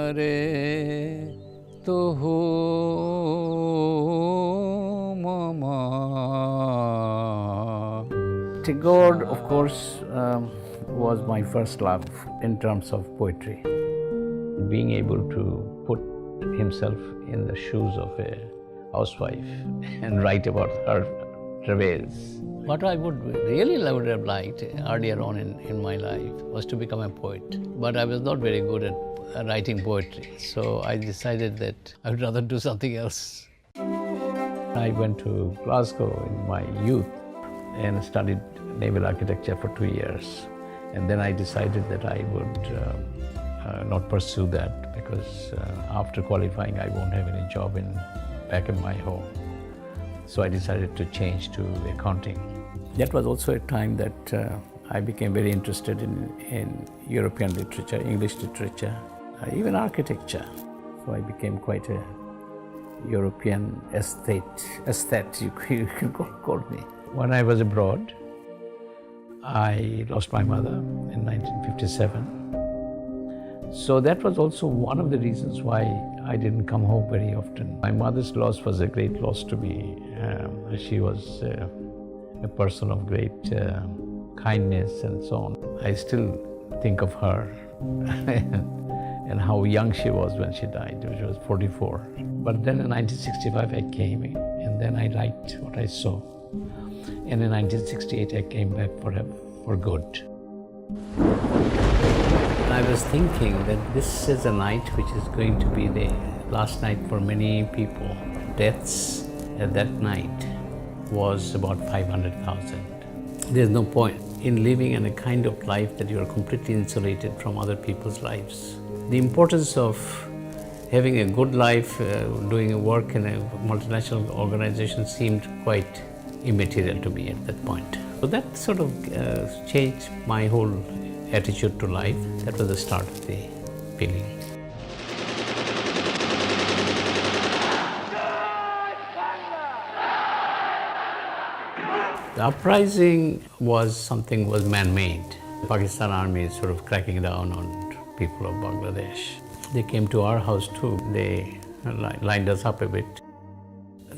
करे तो हो mama. Tagore, of course, was my first love in terms of poetry. Being able to put himself in the shoes of a housewife and write about her travails. What I would would have liked earlier on in my life was to become a poet. But I was not very good at writing poetry. So I decided that I would rather do something else. I went to Glasgow in my youth and studied naval architecture for 2 years. And then I decided that I would not pursue that because after qualifying I won't have any job back in my home. So I decided to change to accounting. That was also a time that I became very interested in European literature, English literature, even architecture. So I became quite a European aesthete, you can call me. When I was abroad, I lost my mother in 1957. So that was also one of the reasons why I didn't come home very often. My mother's loss was a great loss to me. She was a person of great kindness and so on. I still think of her and how young she was when she died. She was 44. But then in 1965 I came and then I liked what I saw. And in 1968 I came back for good. I was thinking that this is a night which is going to be the last night for many people. Deaths at that night was about 500,000. There's no point in living in a kind of life that you are completely insulated from other people's lives. The importance of having a good life, doing work in a multinational organization seemed quite immaterial to me at that point. So that sort of changed my whole attitude to life. That was the start of the feeling. The uprising was man-made. The Pakistan army is sort of cracking down on people of Bangladesh. They came to our house too. They lined us up a bit.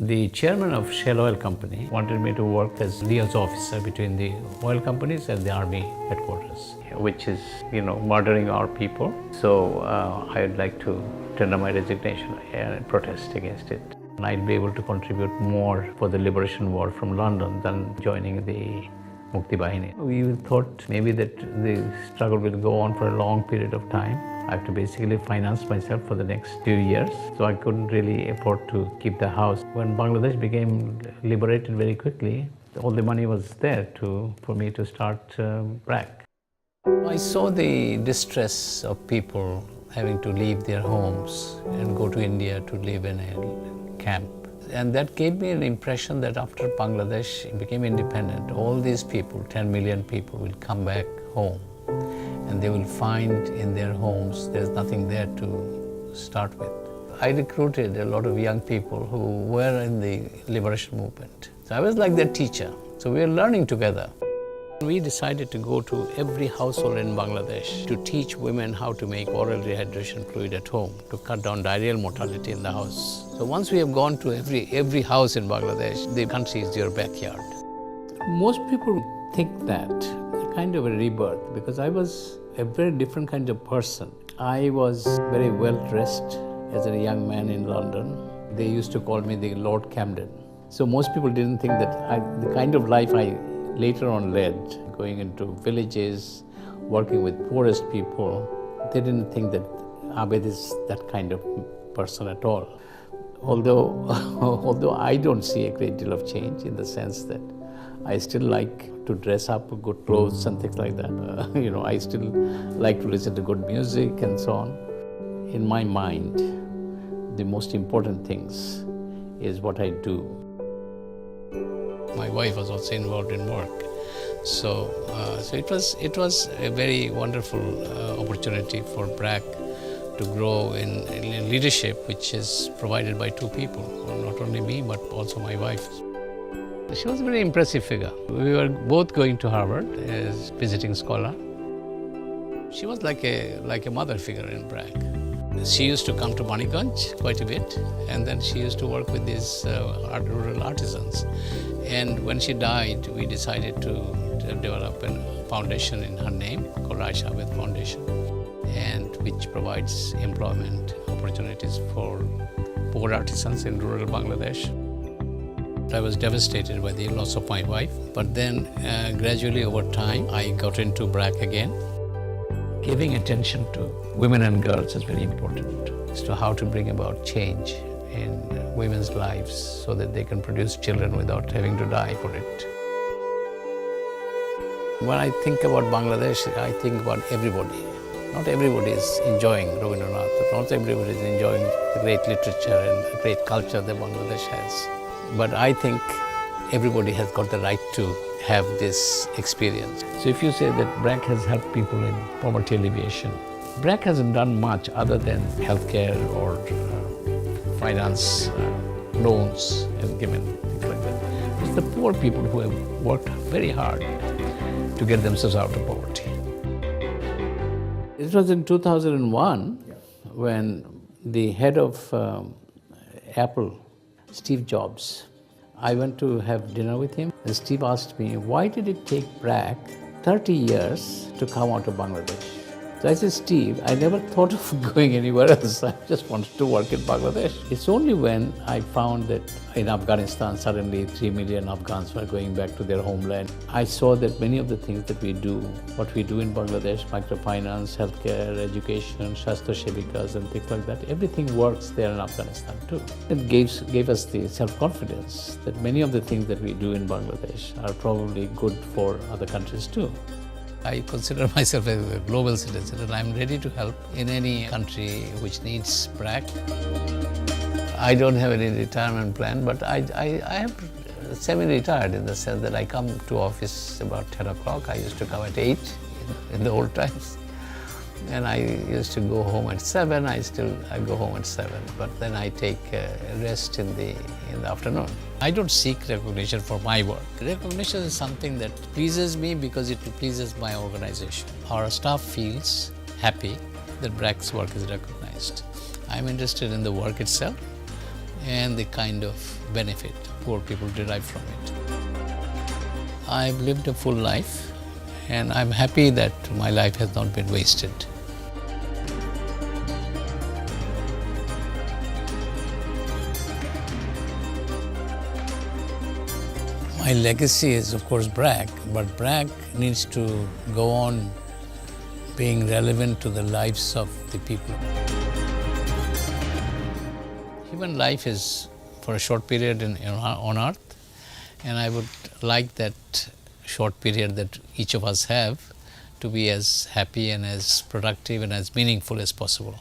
The chairman of Shell Oil Company wanted me to work as liaison officer between the oil companies and the army headquarters, which is, murdering our people. So I'd like to tender my resignation and protest against it. And I'd be able to contribute more for the liberation war from London than joining the Mukti Bahini. We thought maybe that the struggle will go on for a long period of time. I have to basically finance myself for the next few years, so I couldn't really afford to keep the house. When Bangladesh became liberated very quickly, all the money was there for me to start BRAC. I saw the distress of people having to leave their homes and go to India to live in a camp. And that gave me an impression that after Bangladesh became independent, all these people, 10 million people, will come back home. And they will find in their homes there's nothing there to start with. I recruited a lot of young people who were in the liberation movement. So I was like their teacher. So we were learning together. We decided to go to every household in Bangladesh to teach women how to make oral rehydration fluid at home to cut down diarrheal mortality in the house. So once we have gone to every house in Bangladesh, the country is your backyard. Most people think that a kind of a rebirth, because I was a very different kind of person. I was very well dressed as a young man in London. They used to call me the Lord Camden. So most people didn't think that the kind of life I later on led, going into villages, working with poorest people, they didn't think that Abed is that kind of person at all. Although I don't see a great deal of change in the sense that I still like to dress up in good clothes and things like that. I still like to listen to good music and so on. In my mind, the most important things is what I do. My wife was also involved in work. So it was a very wonderful opportunity for BRAC to grow in leadership, which is provided by two people, not only me, but also my wife. She was a very impressive figure. We were both going to Harvard as visiting scholar. She was like a mother figure in BRAC. She used to come to Maniganj quite a bit, and then she used to work with these rural artisans. And when she died, we decided to develop a foundation in her name called Abed Foundation, and which provides employment opportunities for poor artisans in rural Bangladesh. I was devastated by the loss of my wife, but then gradually over time, I got into BRAC again. Giving attention to women and girls is very important. As to how to bring about change in women's lives so that they can produce children without having to die for it. When I think about Bangladesh, I think about everybody. Not everybody is enjoying Rabindranath, not everybody is enjoying the great literature and the great culture that Bangladesh has. But I think everybody has got the right to have this experience. So if you say that BRAC has helped people in poverty alleviation, BRAC hasn't done much other than healthcare or finance, loans and given things like that. It's the poor people who have worked very hard to get themselves out of poverty. It was in 2001 when the head of Apple, Steve Jobs, I went to have dinner with him, and Steve asked me, why did it take BRAC 30 years to come out of Bangladesh? So I said, Steve, I never thought of going anywhere else. I just wanted to work in Bangladesh. It's only when I found that in Afghanistan, suddenly 3 million Afghans were going back to their homeland. I saw that many of the things that we do, what we do in Bangladesh, microfinance, healthcare, education, Shastra Shevikas and things like that, everything works there in Afghanistan too. It gave us the self-confidence that many of the things that we do in Bangladesh are probably good for other countries too. I consider myself as a global citizen and I'm ready to help in any country which needs BRAC. I don't have any retirement plan, but I have semi-retired in the sense that I come to office about 10 o'clock. I used to come at 8 in the old times. And I used to go home at 7. I go home at 7, but then I take a rest in the afternoon. I don't seek recognition for my work. Recognition is something that pleases me because it pleases my organization. Our staff feels happy that BRAC's work is recognized. I'm interested in the work itself and the kind of benefit poor people derive from it. I've lived a full life and I'm happy that my life has not been wasted. My legacy is, of course, BRAC, but BRAC needs to go on being relevant to the lives of the people. Human life is for a short period on Earth, and I would like that short period that each of us have to be as happy and as productive and as meaningful as possible.